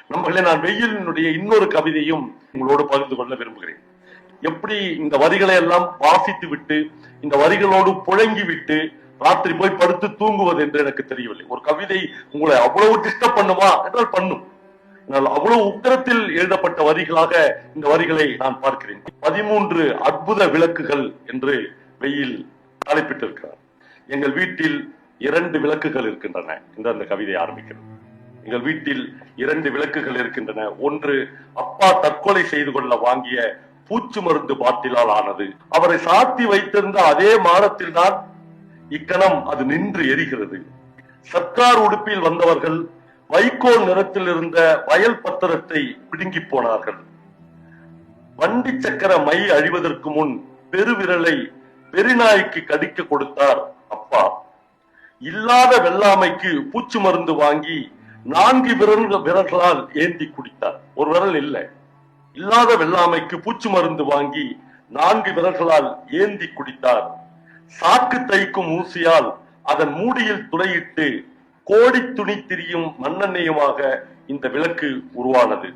நம்மளே நான் வெயிலினுடைய இன்னொரு கவிதையும் உங்களோடு பகிர்ந்து கொள்ள விரும்புகிறேன். எப்படி இந்த வரிகளை எல்லாம் வாசித்து விட்டு இந்த வரிகளோடு புழங்கி விட்டு ராத்திரி போய் படுத்து தூங்குவது என்று எனக்கு தெரியவில்லை. ஒரு கவிதை உங்களை அவ்வளவு டிஸ்டர்ப் பண்ணுமா என்றால் பண்ணும். அவ்வளவு உத்தரத்தில் எழுதப்பட்ட வரிகளாக இந்த வரிகளை நான் பார்க்கிறேன். 13 அற்புத விளக்குகள் என்று வெயில் தலைப்பிட்டிருக்கிறார். எங்கள் வீட்டில் 2 விளக்குகள் இருக்கின்றன என்று அந்த கவிதை ஆரம்பிக்கிறது. எங்கள் வீட்டில் 2 விளக்குகள் இருக்கின்றன. ஒன்று அப்பா தற்கொலை செய்து கொள்ள வாங்கிய பூச்சு மருந்து பாட்டிலால் ஆனது. அவரை சாத்தி வைத்திருந்த அதே மாடத்தில் தான் இக்கணம் அது நின்று எரிகிறது. சர்க்கார் உடுப்பில் வந்தவர்கள் வைக்கோல் நிறத்தில் இருந்த வயல் பத்திரத்தை பிடுங்கி போனார்கள். வண்டி சக்கர மை அழிவதற்கு முன் பெருவிரலை பெருநாய்க்கு கடிக்க கொடுத்தார் அப்பா. இல்லாத வெள்ளாமைக்கு பூச்சு மருந்து வாங்கி 4 விரல்களால் ஏந்தி குடித்தார். ஒரு விரல் இல்லை. இல்லாத வெள்ளாமைக்கு பூச்சு மருந்து வாங்கி 4 விரல்களால் ஏந்தி குடித்தார். சாக்கு தைக்கும் ஊசியால் அதன் மூடியில் துளையிட்டு கோடி துணி திரியும் மண்ணெண்ணையுமாக இந்த விளக்கு உருவானது.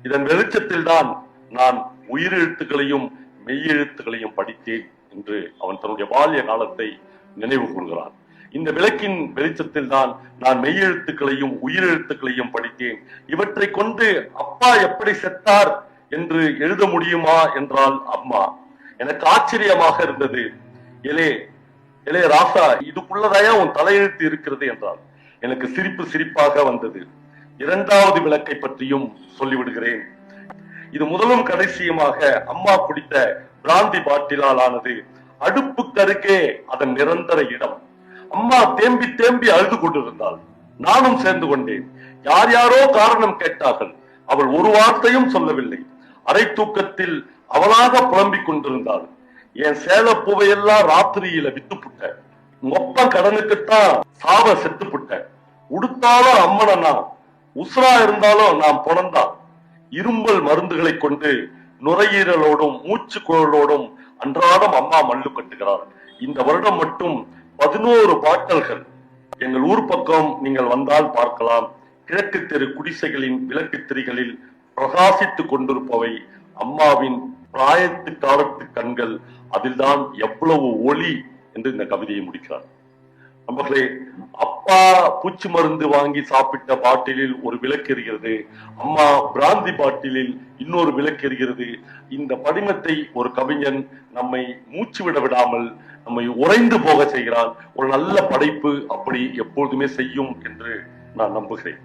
இதன் வெளிச்சத்தில் தான் நான் உயிரெழுத்துக்களையும் மெய்யெழுத்துக்களையும் படித்தேன் என்று அவன் தன்னுடைய பால்ய காலத்தை நினைவு கூறுகிறான். இந்த விளக்கின் வெளிச்சத்தில் தான் நான் மெய்யெழுத்துக்களையும் உயிரெழுத்துக்களையும் படித்தேன். இவற்றை கொண்டு அப்பா எப்படி செத்தார் என்று எழுத முடியுமா என்றால் அம்மா. எனக்கு ஆச்சரியமாக இருந்தது. எலே ராசா, இதுக்குள்ளதாயா உன் தலையெழுத்து இருக்கிறது என்றால் எனக்கு சிரிப்பாக வந்தது. 2வது விளக்கை பற்றியும் சொல்லிவிடுகிறேன். இது முதலும் கடைசியுமாக அம்மா குடித்த பிராந்தி பாட்டிலால் ஆனது. அடுப்புக்கு அருகே அதன் நிரந்தர இடம். அம்மா தேம்பி தேம்பி அழுது கொண்டிருந்தாள். நானும் சேர்ந்து கொண்டேன். யாரோ காரணம் கேட்டார்கள். அவள் ஒரு வார்த்தையும் சொல்லவில்லை. அரை தூக்கத்தில் அவளாக புலம்பிக் கொண்டிருந்தாள். என் சேலப்பூவையெல்லாம் ராத்திரியில வித்துப்புட்ட, மொப்பம் கடனுக்குத்தான் சாவ செத்துப்புட்ட, உடுத்தாலும் அம்மனா, உசுரா இருந்தாலும் நான் பொணந்தான். இரும்பல் மருந்துகளை கொண்டு நுரையீரலோடும் மூச்சு குழலோடும் அன்றாடம் அம்மா மல்லு கட்டுகிறார். இந்த வருடம் மட்டும் 11 பாட்டல்கள். எங்கள் ஊர் பக்கம் நீங்கள் வந்தால் பார்க்கலாம். கிழக்கு தெரு குடிசைகளின் விளக்கு திரிகளில் பிரகாசித்துக் கொண்டிருப்பவை அம்மாவின் பிராயத்து காலத்து கண்கள். அதில்தான் எவ்வளவு ஒளி என்று இந்த கவிதையை முடிக்கிறார். நம்மளே அப்பா பூச்சி மருந்து வாங்கி சாப்பிட்ட பாட்டிலில் ஒரு விளக்கு எரிகிறது. அம்மா பிராந்தி பாட்டிலில் இன்னொரு விளக்கு எரிகிறது. இந்த படிமத்தை ஒரு கவிஞன் நம்மை மூச்சு விட விடாமல் நம்மை உறைந்து போக செய்கிறான். ஒரு நல்ல படைப்பு அப்படி எப்பொழுதுமே செய்யும் என்று நான் நம்புகிறேன்.